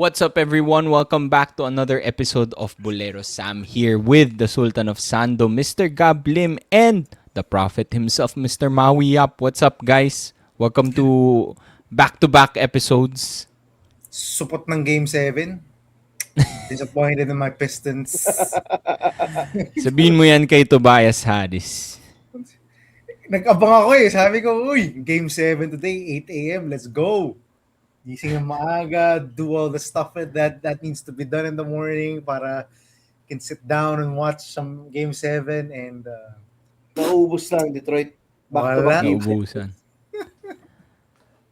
What's up, everyone? Welcome back to another episode of Boleros. Sam here with the Sultan of Sando, Mr. Gab Lim, and the Prophet himself, Mr. Maui Yap. What's up, guys? Welcome to back-to-back episodes. Supot ng Game 7. Disappointed in my Pistons. Sabihin mo yan kay Tobias Harris. Nag-abang ako eh. Sabi ko, uy, Game 7 today, 8 a.m. Let's go. Gising ng maaga, do all the stuff that needs to be done in the morning para can sit down and watch some Game 7 and Naubos lang Detroit. Back-to-back wala. games. Naubusan.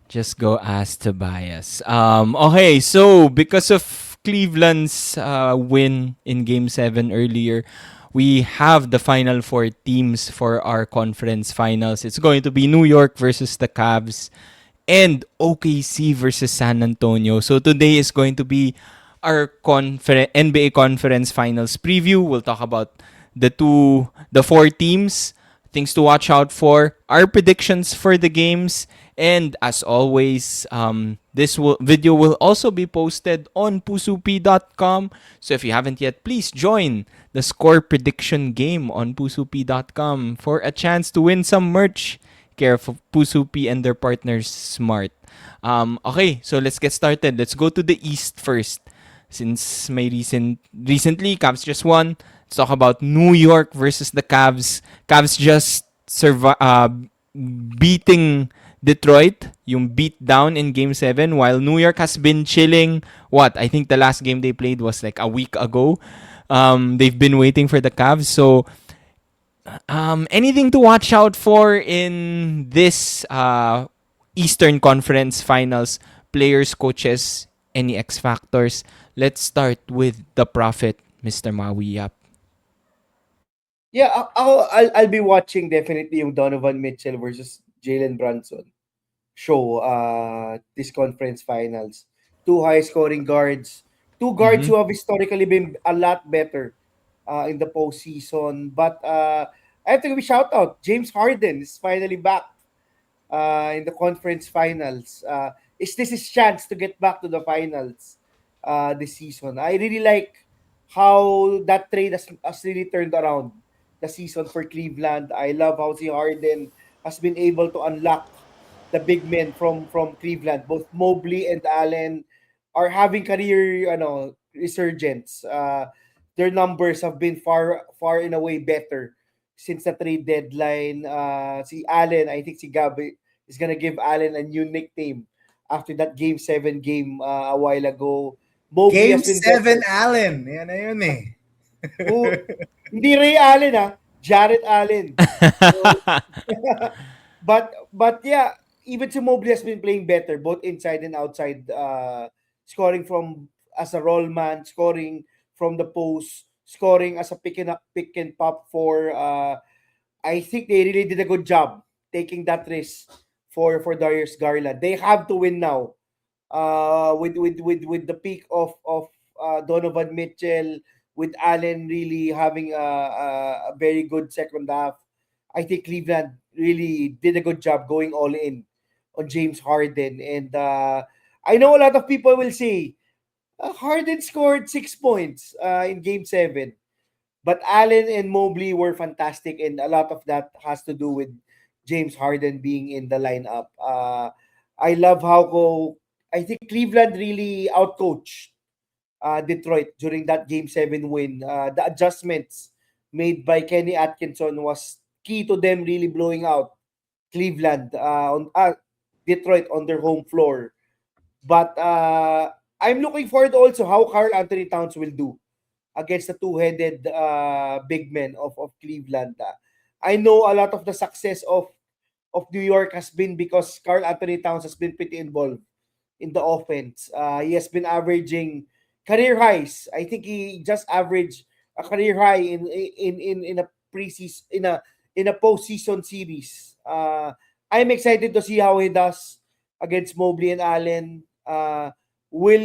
Just go ask Tobias. Okay, so because of Cleveland's win in Game 7 earlier, we have the final four teams for our conference finals. It's going to be New York versus the Cavs and OKC versus San Antonio. So today is going to be our NBA conference finals preview. We'll talk about the four teams, things to watch out for, our predictions for the games, and as always, video will also be posted on pusup.com. So if you haven't yet, please join the score prediction game on pusup.com for a chance to win some merch care of Pusupi and their partners Smart. Okay, so let's get started. Let's go to the East first. Since may recently Cavs just won. Let's talk about New York versus the Cavs. Cavs just beating Detroit, yung beat down in Game 7, while New York has been chilling. I think the last game they played was like a week ago. They've been waiting for the Cavs. So, anything to watch out for in this Eastern Conference Finals? Players, coaches, any X factors? Let's start with the Prophet, Mr. Maui Yap. Yeah, I'll be watching definitely yung Donovan Mitchell versus Jalen Brunson show this conference finals. Two high-scoring guards. Two guards who have historically been a lot better in the postseason. But I have to give a shout out. James Harden is finally back in the conference finals. Is this his chance to get back to the finals this season? I really like how that trade has really turned around the season for Cleveland. I love how si Harden has been able to unlock the big men from Cleveland. Both Mobley and Allen are having career resurgence. Their numbers have been far and away better since the trade deadline. Si Allen, I think si Gabi is gonna give Allen a new nickname after that Game 7 game a while ago. Mobley Game has been 7 better. Allen. Yan na yun eh. Oh, hindi Ray Allen Jarrett Allen. So, but yeah, even si Mobley has been playing better both inside and outside, scoring from as a roll man, scoring from the post, scoring as a pick and pop for I think they really did a good job taking that risk for Darius Garland. They have to win now. With the peak of Donovan Mitchell, with Allen really having a very good second half. I think Cleveland really did a good job going all in on James Harden. And I know a lot of people will say Harden scored 6 points in Game 7. But Allen and Mobley were fantastic, and a lot of that has to do with James Harden being in the lineup. I love how I think Cleveland really outcoached Detroit during that Game 7 win. The adjustments made by Kenny Atkinson was key to them really blowing out Cleveland on Detroit on their home floor. But I'm looking forward also how Karl Anthony Towns will do against the two-headed big men of Cleveland. I know a lot of the success of New York has been because Karl Anthony Towns has been pretty involved in the offense. He has been averaging career highs. I think he just averaged a career high in a preseason in a postseason series. I'm excited to see how he does against Mobley and Allen. Will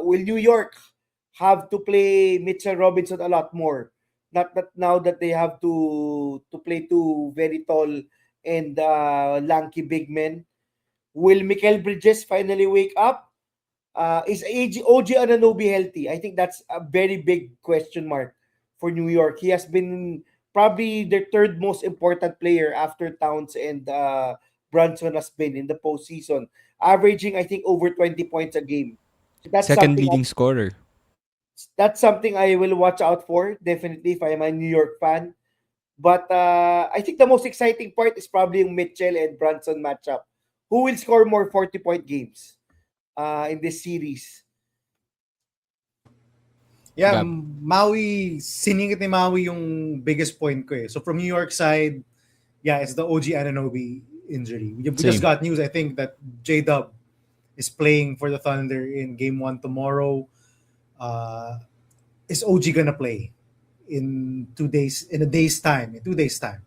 New York have to play Mitchell Robinson a lot more? Not that now that they have to play two very tall and lanky big men. Will Mikal Bridges finally wake up? Is OG Anunoby healthy? I think that's a very big question mark for New York. He has been probably their third most important player after Towns and Brunson has been in the postseason, averaging I think over 20 points a game. That's Second something leading scorer. I will watch out for definitely if I'm a New York fan. But I think the most exciting part is probably yung Mitchell and Brunson matchup. Who will score more 40-point games in this series? Yeah, Gab. Maui, siningit ni Maui yung biggest point ko eh. So from New York side, yeah, it's the OG Ananobi injury. We just Same. got news, I think, that J-Dub is playing for the Thunder in game 1 tomorrow. Uh, is OG gonna play in 2 days, in a day's time, in 2 days' time,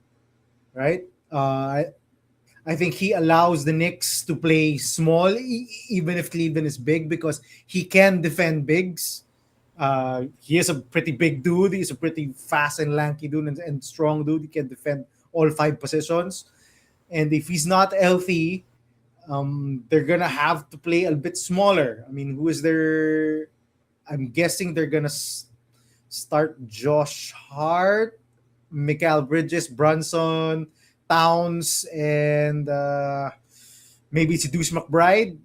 right? I think he allows the Knicks to play small, even if Cleveland is big, because he can defend bigs. He is a pretty big dude. He's a pretty fast and lanky dude and strong dude. He can defend all 5 positions. And if he's not healthy, they're gonna have to play a bit smaller. I mean, who is there? I'm guessing they're gonna start Josh Hart, Mikael Bridges, Brunson, Towns, and maybe it's Deuce McBride.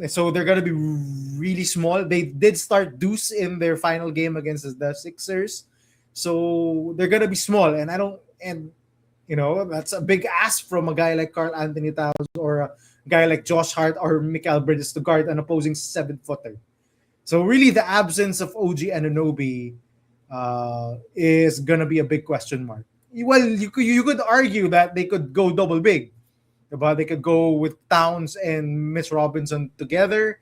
So they're gonna be really small. They did start Deuce in their final game against the Sixers, so they're gonna be small. And I don't, and that's a big ask from a guy like Carl Anthony Towns or a guy like Josh Hart or Mikael Bridges to guard an opposing 7-footer. So really, the absence of OG Anunoby is gonna be a big question mark. Well, you could argue that they could go double big, but they could go with Towns and Mitch Robinson together,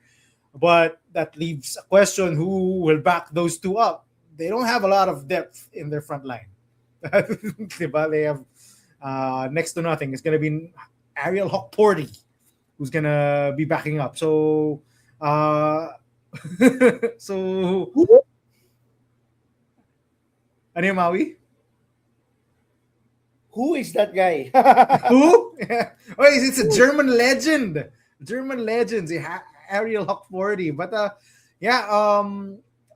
but that leaves a question: who will back those two up? They don't have a lot of depth in their front line. Diba? They have next to nothing. It's gonna be Ariel Hawkporty who's gonna be backing up. So, so ano yung Maui? Who is that guy? Who? Oh, it's a German legend. German legends. Ariel Hawkporty. But yeah,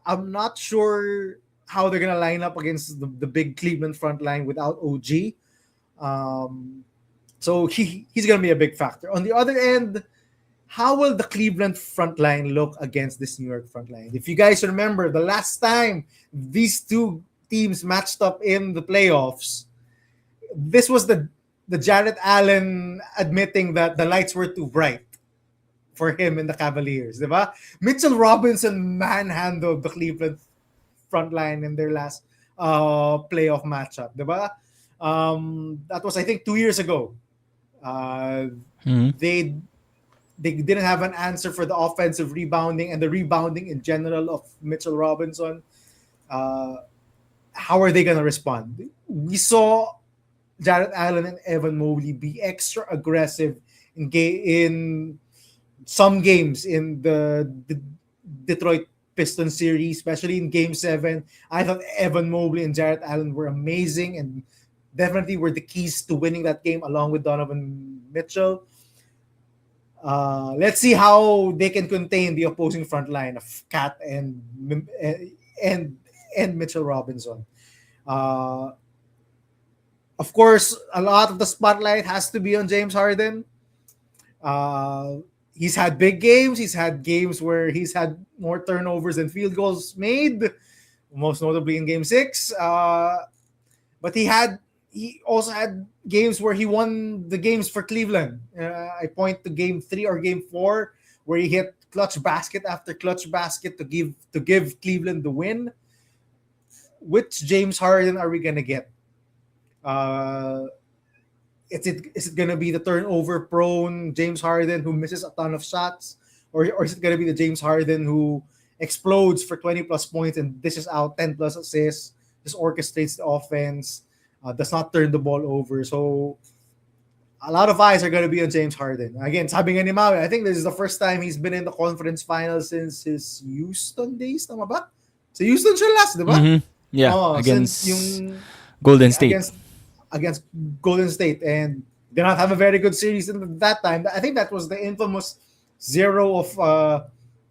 I'm not sure how they're gonna line up against the big Cleveland front line without OG. So he's gonna be a big factor. On the other end, how will the Cleveland front line look against this New York front line? If you guys remember, the last time these two teams matched up in the playoffs, this was the Jarrett Allen admitting that the lights were too bright for him in the Cavaliers, diba? Mitchell Robinson manhandled the Cleveland front line in their last playoff matchup, diba? That was, I think, 2 years ago. Mhm. They didn't have an answer for the offensive rebounding and the rebounding in general of Mitchell Robinson. How are they going to respond? We saw Jarrett Allen and Evan Mobley be extra aggressive in some games in the Detroit Pistons series, especially in Game 7. I thought Evan Mobley and Jarrett Allen were amazing and definitely were the keys to winning that game along with Donovan Mitchell. Let's see how they can contain the opposing front line of Cat and Mitchell Robinson. Of course, a lot of the spotlight has to be on James Harden. He's had big games. He's had games where he's had more turnovers than field goals made, most notably in Game 6. But he also had games where he won the games for Cleveland. I point to Game 3 or Game 4 where he hit clutch basket after clutch basket to give Cleveland the win. Which James Harden are we gonna get? Is it gonna be the turnover prone James Harden who misses a ton of shots, or is it gonna be the James Harden who explodes for 20 plus points and dishes out 10 plus assists, just orchestrates the offense, does not turn the ball over? So a lot of eyes are gonna be on James Harden. Again, sabi nga ni Maui, I think this is the first time he's been in the conference finals since his Houston days, tama ba? Sa Houston siya last, di ba? Mhm. Yeah, Since against yung Golden State. against Golden State, and did not have a very good series in that time. I think that was the infamous 0 of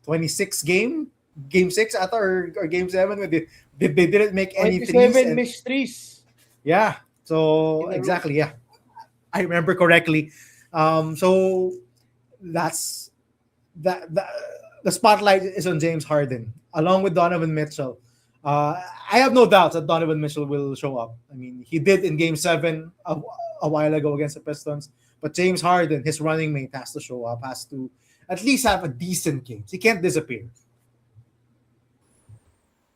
26 game 6 ata or game 7 when they didn't make any threes 27 and mysteries yeah. So in a row. exactly, yeah. I remember correctly. So that's the the spotlight is on James Harden along with Donovan Mitchell. I have no doubts that Donovan Mitchell will show up. I mean, he did in Game 7 a while ago against the Pistons. But James Harden, his running mate, has to show up, has to at least have a decent game. He can't disappear.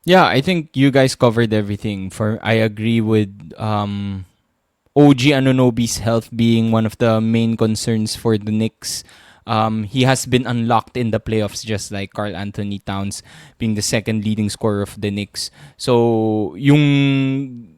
Yeah, I think you guys covered everything. For I agree with OG Anunoby's health being one of the main concerns for the Knicks. He has been unlocked in the playoffs, just like Carl Anthony Towns being the second leading scorer of the Knicks. So, yung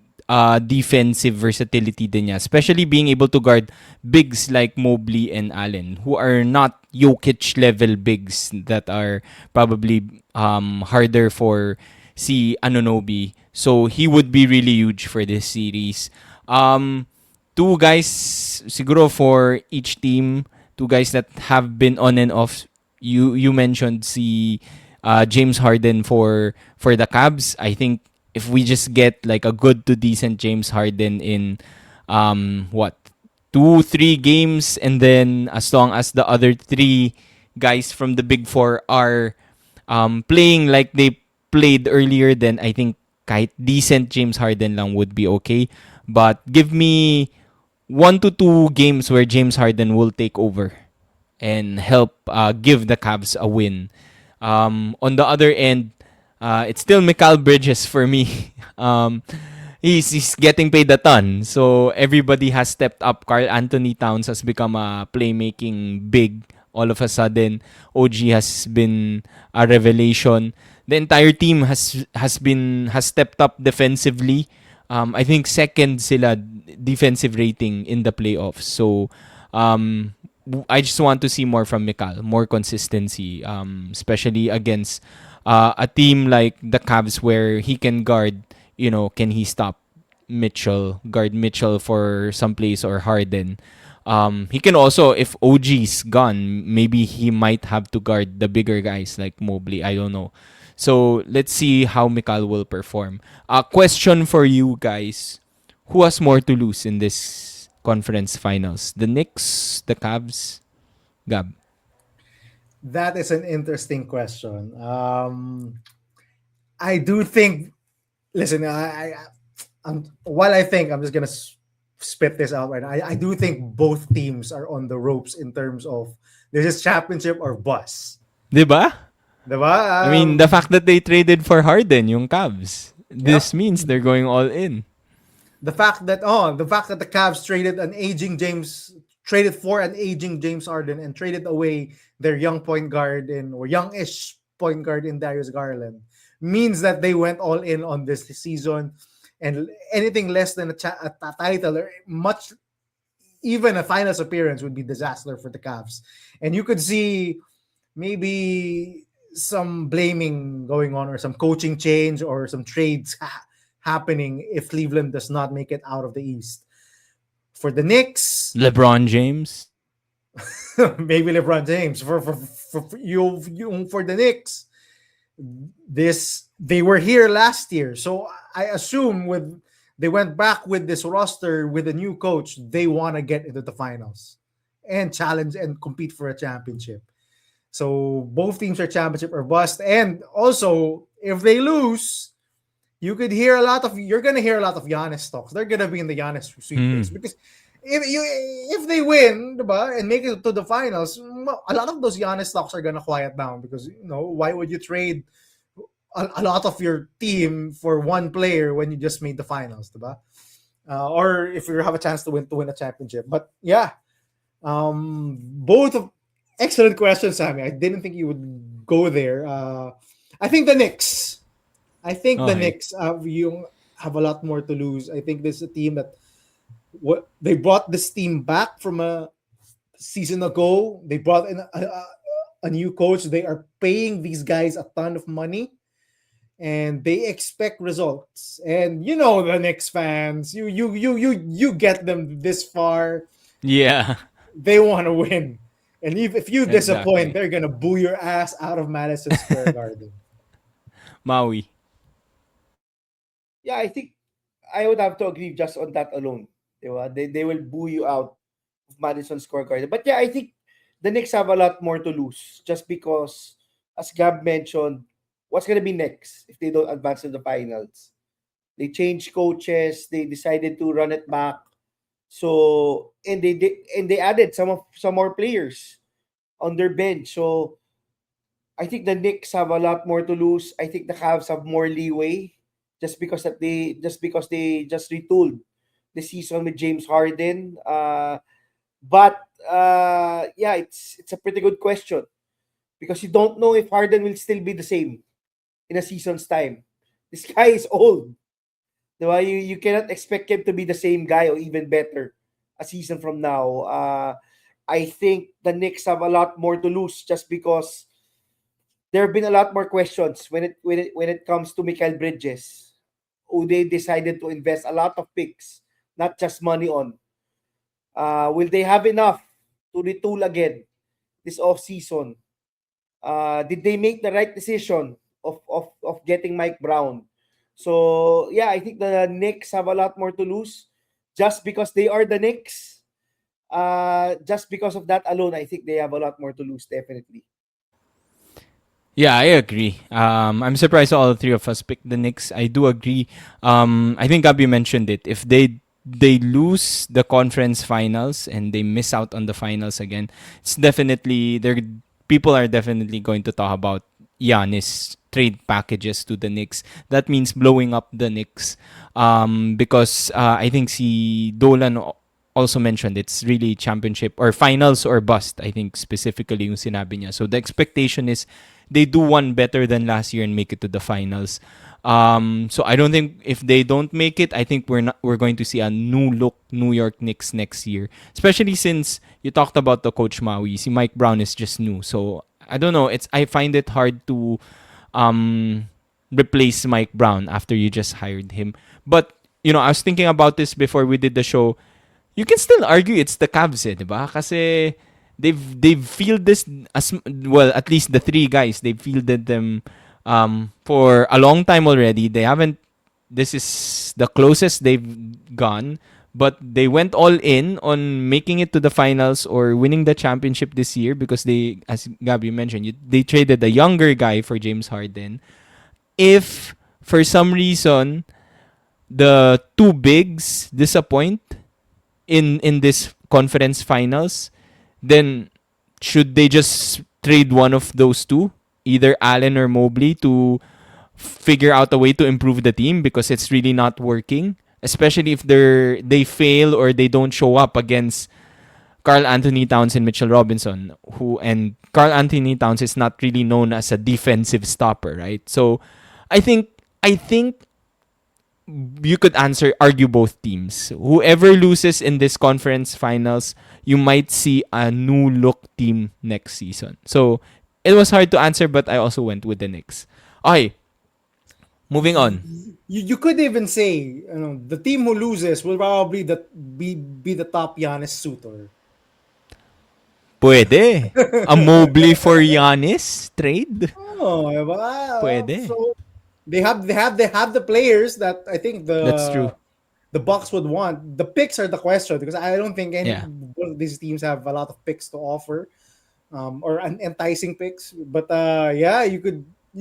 defensive versatility din niya, especially being able to guard bigs like Mobley and Allen, who are not Jokic level bigs that are probably harder for si Anunoby. So, he would be really huge for this series. Two guys siguro for each team, two guys that have been on and off. You mentioned si James Harden for the Cavs. I think if we just get like a good to decent James Harden in what 2-3 games, and then as long as the other three guys from the big four are playing like they played earlier, then I think kahit decent James Harden lang would be okay. But give me 1 to 2 games where James Harden will take over and help give the Cavs a win. On the other end, it's still Mikal Bridges for me. He's getting paid a ton, so everybody has stepped up. Carl Anthony Towns has become a playmaking big. All of a sudden, OG has been a revelation. The entire team has stepped up defensively. I think second sila defensive rating in the playoffs. So I just want to see more from Mikal, more consistency, especially against a team like the Cavs where he can guard. Can he stop guard Mitchell for some plays or Harden? He can also, if OG's gone, maybe he might have to guard the bigger guys like Mobley. I don't know. So let's see how Mikal will perform. A question for you guys: who has more to lose in this conference finals? The Knicks, the Cavs, Gab. That is an interesting question. I do think. Listen, while I think I'm just gonna spit this out right now. I do think both teams are on the ropes in terms of this is championship or bust. 'Di ba? Diba? I mean, the fact that they traded for Harden, yung Cavs, Yep. this means they're going all in. The fact that the Cavs traded for an aging James Harden and traded away their young point guard in or youngish point guard in Darius Garland means that they went all in on this season, and anything less than a title or much even a finals appearance would be disaster for the Cavs. And you could see maybe some blaming going on or some coaching change or some trades happening if Cleveland does not make it out of the East. For the Knicks, LeBron James. maybe LeBron James. For the Knicks, they were here last year, so I assume they went back with this roster with a new coach. They want to get into the finals and challenge and compete for a championship. So both teams are championship or bust. And also, if they lose, you're gonna hear a lot of Giannis talks. They're gonna be in the Giannis sweepstakes because if they win, diba, and make it to the finals, a lot of those Giannis talks are gonna quiet down because why would you trade a lot of your team for one player when you just made the finals, diba? Or if you have a chance to win a championship. But yeah, both of excellent questions, Sammy. I didn't think you would go there. I think the Knicks. I think the Okay. Knicks have a lot more to lose. I think this is a team that they brought this team back from a season ago. They brought in a new coach. They are paying these guys a ton of money, and they expect results. And the Knicks fans, you get them this far. Yeah. They want to win. And if you disappoint, Exactly. they're gonna boo your ass out of Madison Square Garden. Maui. Yeah, I think I would have to agree just on that alone. Diba? They will boo you out of Madison Square Garden. But yeah, I think the Knicks have a lot more to lose just because, as Gab mentioned, what's going to be next if they don't advance to the finals? They changed coaches. They decided to run it back. So and they added some more players on their bench. So I think the Knicks have a lot more to lose. I think the Cavs have more leeway just because they just retooled the season with James Harden. But yeah, it's a pretty good question because you don't know if Harden will still be the same in a season's time. This guy is old. Diba? You cannot expect him to be the same guy or even better a season from now. I think the Knicks have a lot more to lose just because there have been a lot more questions when it comes to Mikael Bridges, who they decided to invest a lot of picks, not just money on. Will they have enough to retool again this off season? Did they make the right decision of getting Mike Brown? So yeah, I think the Knicks have a lot more to lose just because they are the Knicks. Just because of that alone, I think they have a lot more to lose, definitely. Yeah, I agree. I'm surprised all three of us picked the Knicks. I do agree. I think Gabby mentioned it. If they lose the conference finals and they miss out on the finals again, it's definitely there. People are definitely going to talk about Giannis trade packages to the Knicks. That means blowing up the Knicks. Because I think si Dolan also mentioned it's really championship or finals or bust. I think specifically yung sinabi niya. So the expectation is they do one better than last year and make it to the finals. So I don't think if they don't make it, I think we're going to see a new look New York Knicks next year. Especially since you talked about the coach Maui. Si Mike Brown is just new. So I don't know. I find it hard to um replace Mike Brown after you just hired him. But I was thinking about this before we did the show. You can still argue it's the Cavs, di ba? Kasi they've fielded this as well, at least the three guys, they've fielded them for a long time already. They haven't This is the closest they've gone, but they went all in on making it to the finals or winning the championship this year because they, as Gabby mentioned, they traded a younger guy for James Harden. If for some reason the two bigs disappoint in this conference finals, then should they just trade one of those two, either Allen or Mobley, to figure out a way to improve the team because it's really not working, especially if they fail or they don't show up against Carl Anthony Towns and Mitchell Robinson, who and Carl Anthony Towns is not really known as a defensive stopper, right? So I think you could argue both teams. Whoever loses in this conference finals, you might see a new look team next season. So it was hard to answer, but I also went with the Knicks. Okay, moving on. You could even say, the team who loses will probably be the top Giannis suitor. Pwede. A Mobley for Giannis trade? Oh, diba? Pwede. So they have the players that I think That's true. the Bucks would want. The picks are the question because I don't think any Yeah. one of these teams have a lot of picks to offer, or enticing picks. But yeah, you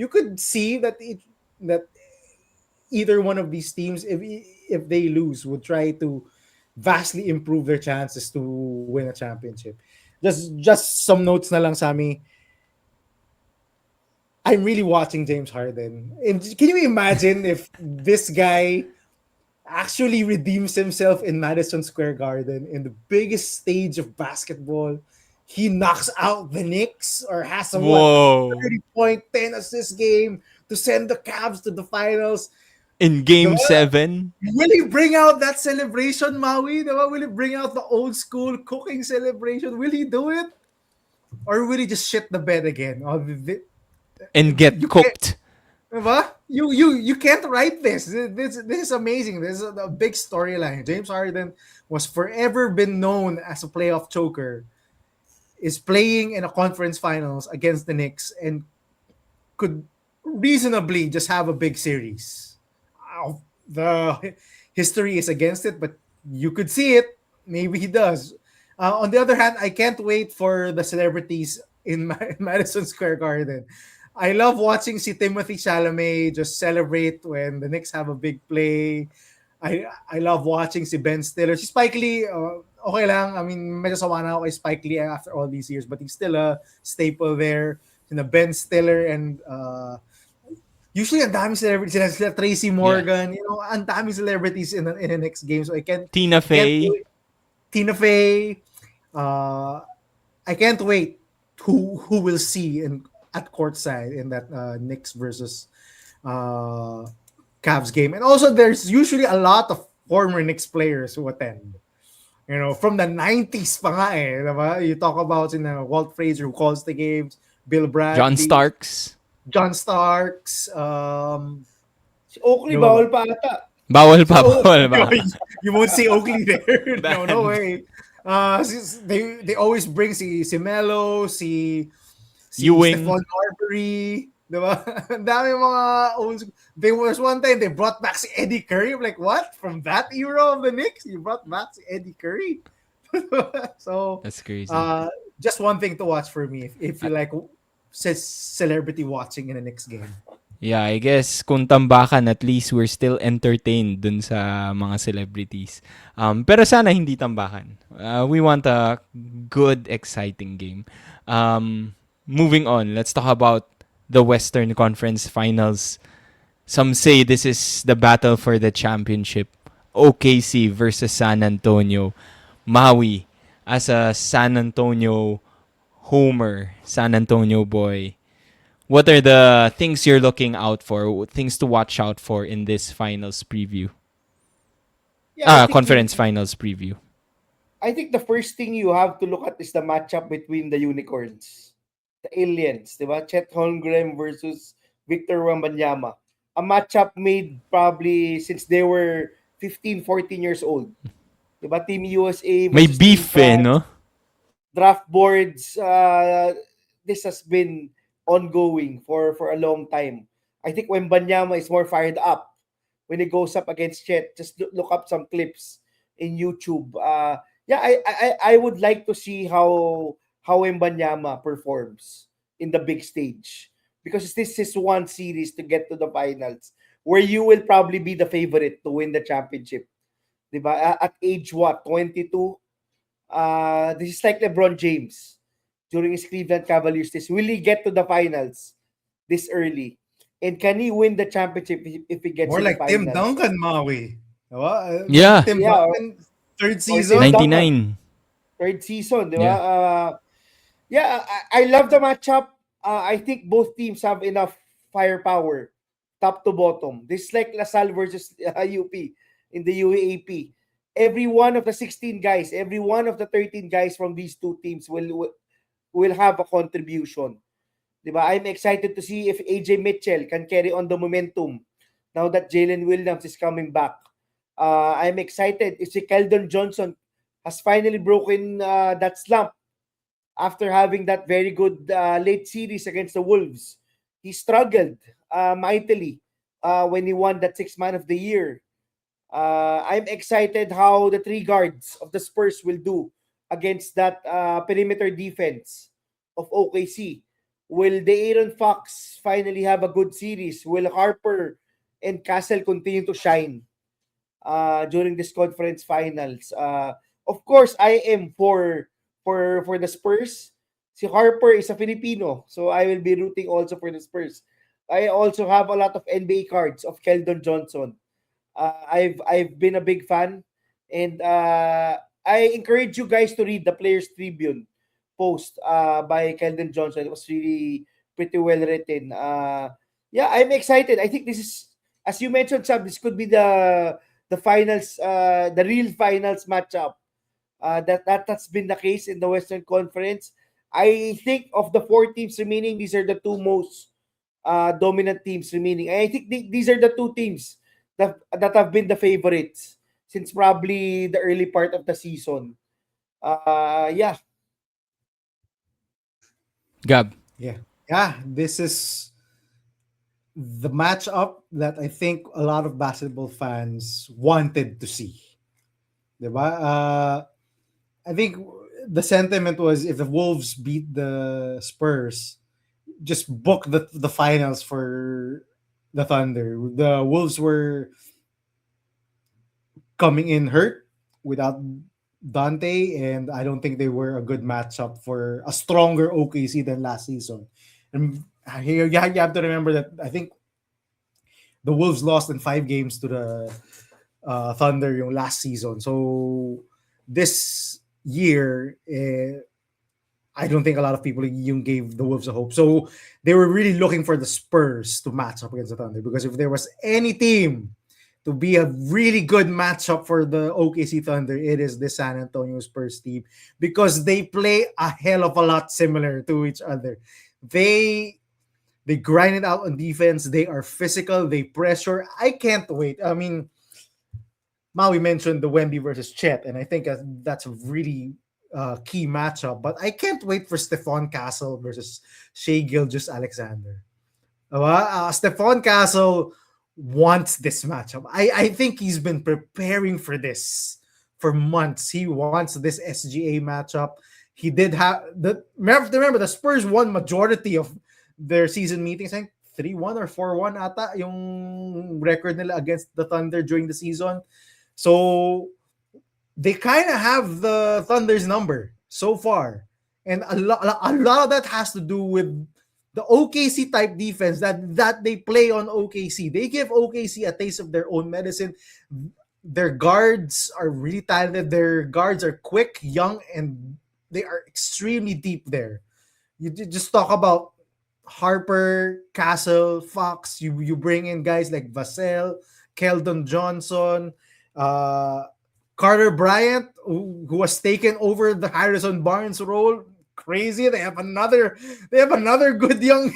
could see that either one of these teams, if they lose, would try to vastly improve their chances to win a championship. Just some notes na lang, Sammy. I'm really watching James Harden. And can you imagine if this guy actually redeems himself in Madison Square Garden in the biggest stage of basketball? He knocks out the Knicks or has a what, Whoa. 30 point, 10 assist game to send the Cavs to the finals. In Diba? game 7, Will he bring out that celebration, Maui? Diba? Will he bring out the old school cooking celebration? Will he do it? Or will he just shit the bed again? and get You can't, cooked. diba? You can't write this. This is amazing. This is a big storyline. James Harden was forever been known as a playoff choker. is playing in a conference finals against the Knicks and could reasonably just have a big series. The history is against it, but you could see it. Maybe he does. On the other hand, I can't wait for the celebrities in Madison Square Garden. I love watching si Timothy Chalamet just celebrate when the Knicks have a big play. I love watching si Ben Stiller. Si Spike Lee, okay lang. I mean, medyo sawa na ako kay Spike Lee after all these years, but he's still a staple there. Ben Stiller and usually ang daming celebrities sila Tracy Yeah. Morgan, ang daming celebrities in the next game. So Tina I can't Fey. wait. Tina Fey. Uh, I can't wait who will see at courtside in that Knicks versus uh, Cavs game. And also there's usually a lot of former Knicks players who attend. From the 90s pa nga eh, diba? You talk about Walt Frazier who calls the games, Bill John Bradley, Starks. John Starks, Si Oakley, Di ba ba? bawal pa ata. Bawal pa, oh, bawal pa. you won't see Oakley there. No, no Banned. way. They always bring si Melo, si Ewing. Stephon Marbury, diba? Ang dami mga old school. There was one time they brought back si Eddie Curry. I'm like, what? From that era of the Knicks, you brought back si Eddie Curry? So, That's crazy. just one thing to watch for me if you like celebrity watching in the Knicks game. Yeah, I guess kung tambakan, at least we're still entertained dun sa mga celebrities. Pero sana hindi tambakan. We want a good, exciting game. Moving on, let's talk about the Western Conference Finals. Some say this is the battle for the championship. OKC versus San Antonio. Maui, as a San Antonio homer, San Antonio boy, what are the things you're looking out for, things to watch out for in this finals preview? Yeah, Conference finals preview. I think the first thing you have to look at is the matchup between the unicorns, the aliens, di ba? Chet Holmgren versus Victor Wembanyama. A matchup made probably since they were 15, 14 years old. Di ba? Team USA May versus beef Team France. no? Draft boards, this has been ongoing for a long time. I think Wembanyama is more fired up when he goes up against Chet. Just look up some clips in YouTube. Yeah, I would like to see how Wembanyama performs in the big stage, because this is one series to get to the finals where you will probably be the favorite to win the championship. Diba? At age what? 22? This is like LeBron James during his Cleveland Cavaliers. Will he get to the finals this early? And can he win the championship if he gets More to the like Tim finals? Duncan, Maui. Diba? Yeah. Tim Yeah, Duncan, third Tim season. Duncan. 99. Third season, di ba? Yeah. Yeah, I love the matchup. I think both teams have enough firepower, top to bottom. This is like LaSalle versus UP in the UAAP. Every one of the 16 guys, every one of the 13 guys from these two teams will have a contribution. Diba? I'm excited to see if AJ Mitchell can carry on the momentum now that Jalen Williams is coming back. I'm excited if si Keldon Johnson has finally broken that slump after having that very good late series against the Wolves. He struggled mightily when he won that Sixth Man of the Year. I'm excited how the three guards of the Spurs will do against that perimeter defense of OKC. Will De'Aaron Fox finally have a good series? Will Harper and Castle continue to shine during this conference finals? Of course, I am for the Spurs. Si Harper is a Filipino, so I will be rooting also for the Spurs. I also have a lot of NBA cards of Keldon Johnson. I've been a big fan, and I encourage you guys to read the Players Tribune post by Keldon Johnson. It was really pretty well written. Yeah, I'm excited. I think this is, as you mentioned, Sam, this could be the finals, the real finals matchup. That's been the case in the Western Conference. I think of the four teams remaining, these are the two most dominant teams remaining. And I think these are the two teams that have been the favorites since probably the early part of the season. Yeah. Gab. Yeah. Yeah, this is the matchup that I think a lot of basketball fans wanted to see. Diba? I think the sentiment was if the Wolves beat the Spurs, just book the finals for the Thunder. The Wolves were coming in hurt without Dante, and I don't think they were a good matchup for a stronger OKC than last season. And here you have to remember that I think the Wolves lost in 5 games to the Thunder yung last season. So this year, I don't think a lot of people yung gave the Wolves a hope. So they were really looking for the Spurs to match up against the Thunder because if there was any team to be a really good matchup for the OKC Thunder, it is the San Antonio Spurs team because they play a hell of a lot similar to each other. They they grind it out on defense. They are physical. They pressure. I can't wait. I mean, Maui mentioned the Wemby versus Chet, and I think that's a really key matchup. But I can't wait for Stephon Castle versus Shea Gilgeous Alexander. Stephon Castle wants this matchup. I think he's been preparing for this for months. He wants this SGA matchup. He did have the remember the Spurs won majority of their season meetings. I think 3-1 or 4-1 ata yung record nila against the Thunder during the season. So they kind of have the Thunder's number so far. And a lot of that has to do with the OKC type defense that they play on OKC. They give OKC a taste of their own medicine. Their guards are really talented. Their guards are quick, young, and they are extremely deep there. You just talk about Harper, Castle, Fox. You bring in guys like Vassell, Keldon Johnson, uh, Carter Bryant, who has taken over the Harrison Barnes role. Crazy. They have another good young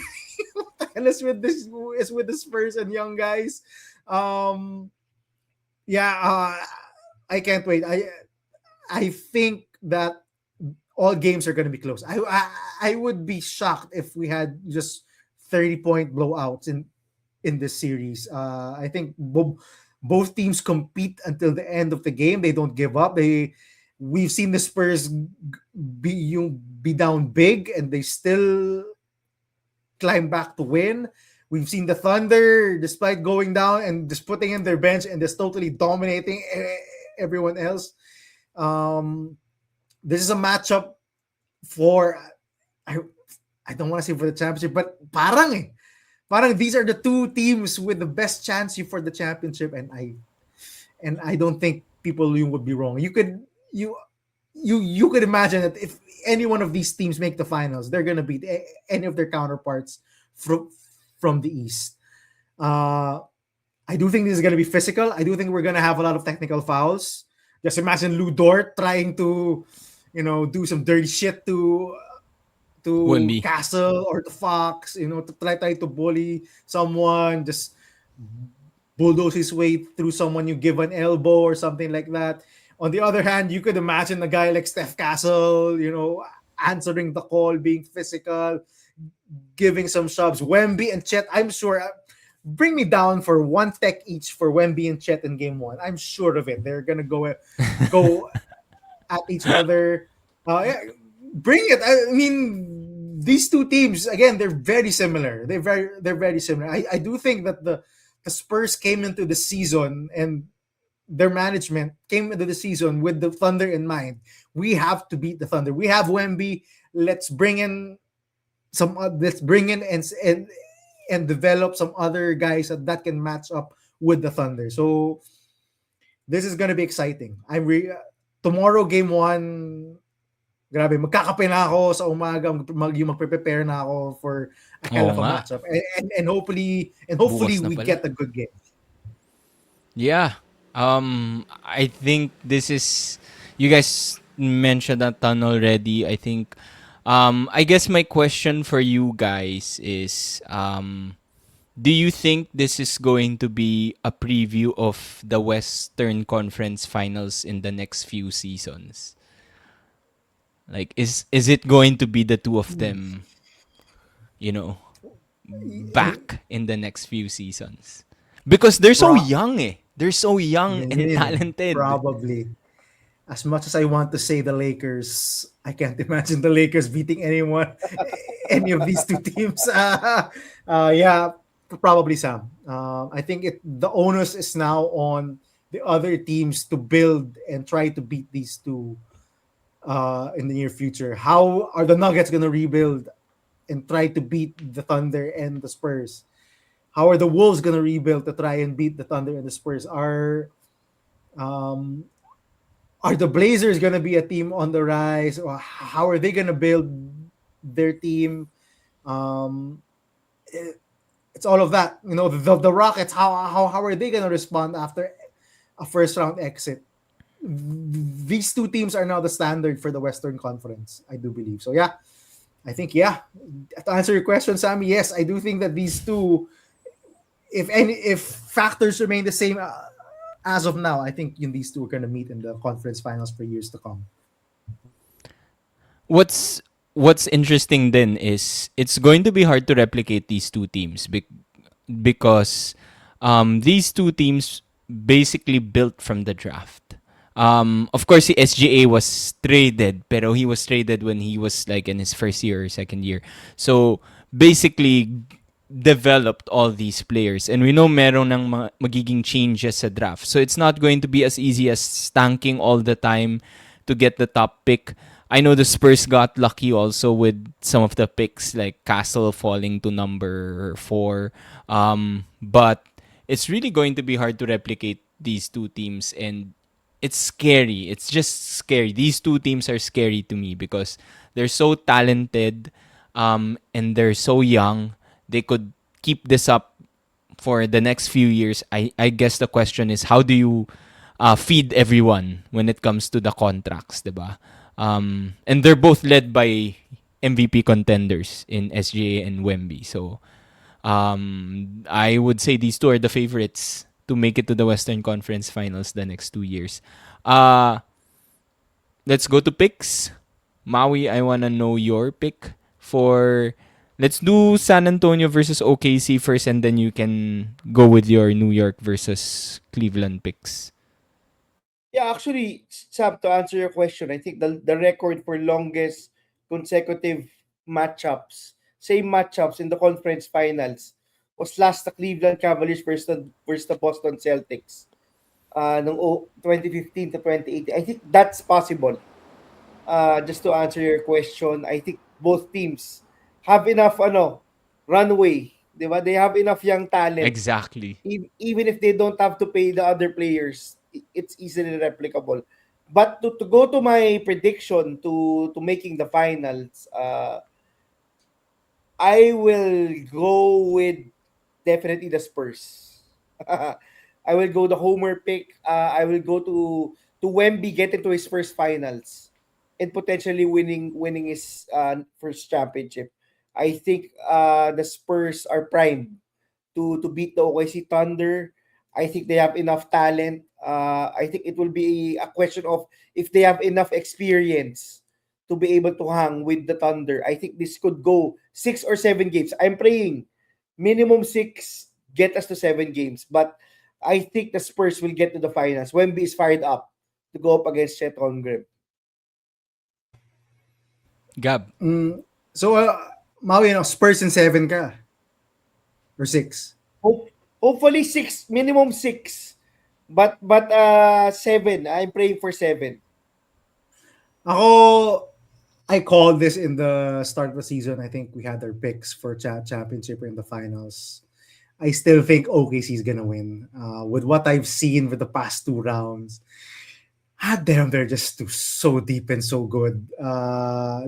and is with the Spurs and young guys. Um yeah, I can't wait. I think that all games are going to be close. I would be shocked if we had just 30-point blowouts in this series. I think both teams compete until the end of the game. They don't give up. We've seen the Spurs be down big and they still climb back to win. We've seen the Thunder, despite going down and just putting in their bench and just totally dominating everyone else. Um, this is a matchup for I I don't want to say for the championship, but parang these are the two teams with the best chance for the championship, and I don't think people you would be wrong. You could imagine that if any one of these teams make the finals, they're gonna beat any of their counterparts from the East. Uh, I do think this is gonna be physical. I do think we're gonna have a lot of technical fouls. Just imagine Lou Dort trying to, do some dirty shit to Wemby. Castle or to Fox, to try to bully someone, just bulldoze his way through someone you give an elbow or something like that. On the other hand, you could imagine a guy like Steph Castle, answering the call, being physical, giving some shoves. Wemby and Chet, I'm sure, bring me down for one tech each for Wemby and Chet in game one. I'm sure of it. They're gonna go at each other. Yeah, bring it. I mean, these two teams again, they're very similar. They're very similar. I do think that the Spurs came into the season and their management came into the season with the Thunder in mind. We have to beat the Thunder. We have Wemby. Let's bring in let's bring in and develop some other guys that can match up with the Thunder. So this is gonna be exciting. Tomorrow game one. Grabe, magkakape na ako sa umaga, yung magpe-prepare na ako for a hell Oo of a nga. matchup. And hopefully Bukas na we pala. get a good game. Yeah. I think this is you guys mentioned a ton already. I think I guess my question for you guys is do you think this is going to be a preview of the Western Conference Finals in the next few seasons? Like is it going to be the two of them? you know, back in the next few seasons. Because they're so Pro- young eh. They're so young and talented. Probably. As much as I want to say the Lakers, I can't imagine the Lakers beating anyone, any of these two teams. Yeah, probably Sam. I think the onus is now on the other teams to build and try to beat these two in the near future. How are the Nuggets going to rebuild and try to beat the Thunder and the Spurs? How are the Wolves going to rebuild to try and beat the Thunder and the Spurs? Um, are the Blazers going to be a team on the rise? Or how are they going to build their team? Um, it's all of that. The Rockets. How are they going to respond after a first round exit? These two teams are now the standard for the Western Conference. I do believe so. Yeah, I think To answer your question, Sammy, yes, I do think that these two, if factors remain the same as of now, I think these two are going to meet in the conference finals for years to come. What's interesting then is it's going to be hard to replicate these two teams because these two teams basically built from the draft. Of course, the SGA was traded, pero he was traded when he was like in his first year or second year. So basically, developed all these players. And we know meron ng magiging changes sa draft. So it's not going to be as easy as stanking all the time to get the top pick. I know the Spurs got lucky also with some of the picks, like Castle falling to number 4. But it's really going to be hard to replicate these two teams, and it's scary. It's just scary. These two teams are scary to me because they're so talented, and they're so young. They could keep this up for the next few years. I guess the question is, how do you feed everyone when it comes to the contracts, diba? And they're both led by MVP contenders in SGA and Wemby. So I would say these two are the favorites to make it to the Western Conference Finals the next 2 years. Uh, let's go to picks. Maui, I want to know your pick for. Let's do San Antonio versus OKC first, and then you can go with your New York versus Cleveland picks. Yeah, actually, Sam, to answer your question, I think the record for longest consecutive same matchups in the conference finals, was last the Cleveland Cavaliers versus the Boston Celtics, noong 2015 to 2018. I think that's possible. Just to answer your question, I think both teams have enough runway, 'di ba? They have enough young talent. Exactly. Even if they don't have to pay the other players, it's easily replicable. But to go to my prediction to making the finals, I will go with definitely the Spurs. I will go the homer pick. I will go to Wemby get into his first finals and potentially winning his first championship. I think the Spurs are primed to beat the OKC Thunder. I think they have enough talent. I think it will be a question of if they have enough experience to be able to hang with the Thunder. I think this could go 6 or 7 games. I'm praying minimum 6, get us to 7 games. But I think the Spurs will get to the finals. Wemby is fired up to go up against Chet Holmgren. Gab. So, Maui, Spurs in 7 ka? Or 6? Hopefully 6, minimum 6. But 7. I'm praying for 7. Ako, I called this in the start of the season. I think we had our picks for championship in the finals. I still think OKC is gonna win. With what I've seen for the past 2 rounds, damn, they're just so deep and so good.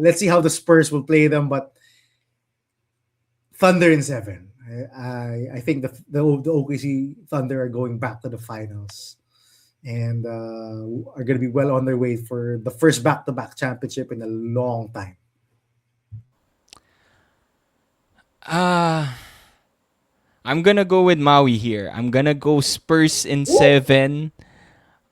Let's see how the Spurs will play them, but Thunder in 7. I think the OKC Thunder are going back to the finals and are going to be well on their way for the first back-to-back championship in a long time. I'm gonna go with Maui here. I'm gonna go Spurs in 7.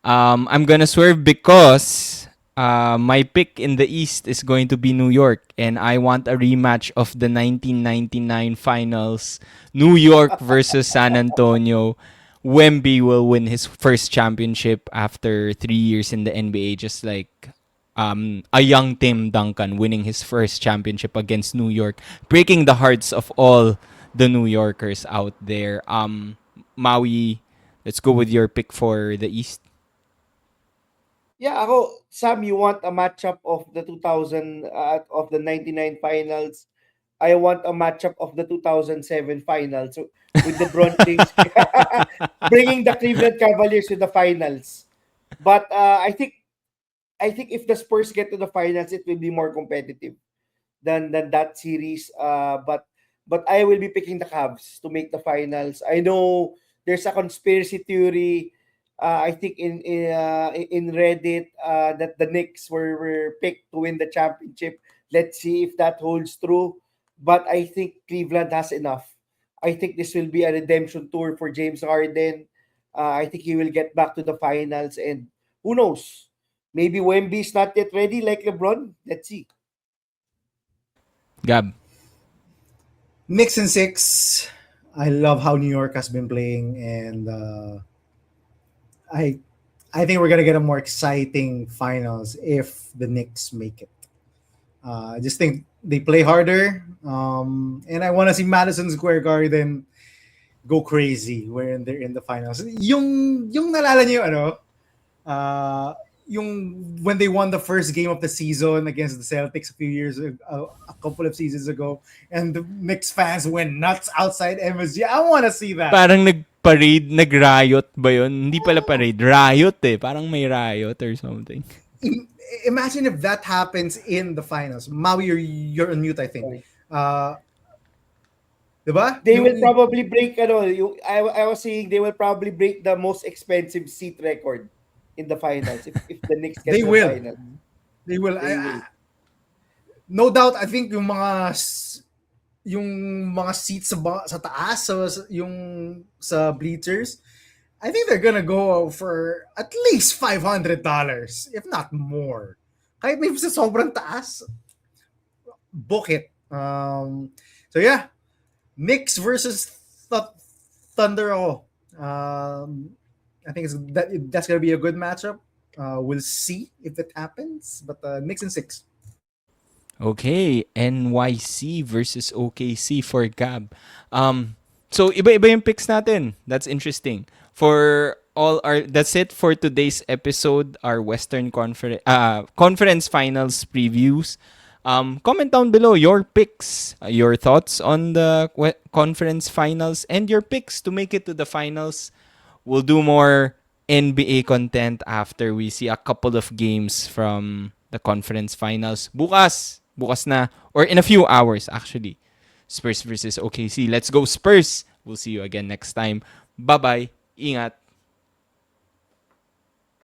I'm gonna swerve because My pick in the East is going to be New York, and I want a rematch of the 1999 finals. New York versus San Antonio. Wemby will win his first championship after 3 years in the NBA, just like a young Tim Duncan winning his first championship against New York, breaking the hearts of all the New Yorkers out there. Maui, let's go with your pick for the East. Yeah, Sam, you want a matchup of the 2000 of the 99 finals. I want a matchup of the 2007 finals, so, with the Bron James bringing the Cleveland Cavaliers to the finals. But I think if the Spurs get to the finals, it will be more competitive than that series. But I will be picking the Cavs to make the finals. I know there's a conspiracy theory. I think in Reddit that the Knicks were picked to win the championship. Let's see if that holds true. But I think Cleveland has enough. I think this will be a redemption tour for James Harden. I think he will get back to the finals, and who knows? Maybe Wemby is not yet ready like LeBron. Let's see. Gab. Knicks in 6. I love how New York has been playing, and I I think we're gonna get a more exciting finals if the Knicks make it. I just think they play harder, and I want to see Madison Square Garden go crazy when they're in the finals. Yung nalala niyo ano, uh, yung when they won the first game of the season against the Celtics a couple of seasons ago, and the Knicks fans went nuts outside MSG. I want to see that. Parang nag-parade, nag-riot ba yun? Hindi pala parade, riot eh. Parang may riot or something. Imagine if that happens in the finals. Maui, you're on mute, I think. Sorry. Uh, diba? They will probably break I was saying they will probably break the most expensive seat record in the finals if the Knicks get They to the will. final. They will. They will. No doubt, I think yung mga seats sa taas, yung sa bleachers, I think they're gonna go for at least $500, if not more. Kahit may sa sobrang taas, book it. So yeah, Knicks versus Thunder. I think that's gonna be a good matchup. We'll see if it happens, but Knicks in 6. Okay, NYC versus OKC for Gab. So iba-iba yung picks natin. That's interesting. That's it for today's episode, our Western Conference Finals previews. Comment down below your picks, your thoughts on the conference finals, and your picks to make it to the finals. We'll do more NBA content after we see a couple of games from the conference finals. Bukas na, or in a few hours actually. Spurs versus OKC. Let's go Spurs! We'll see you again next time. Bye-bye. Ingat.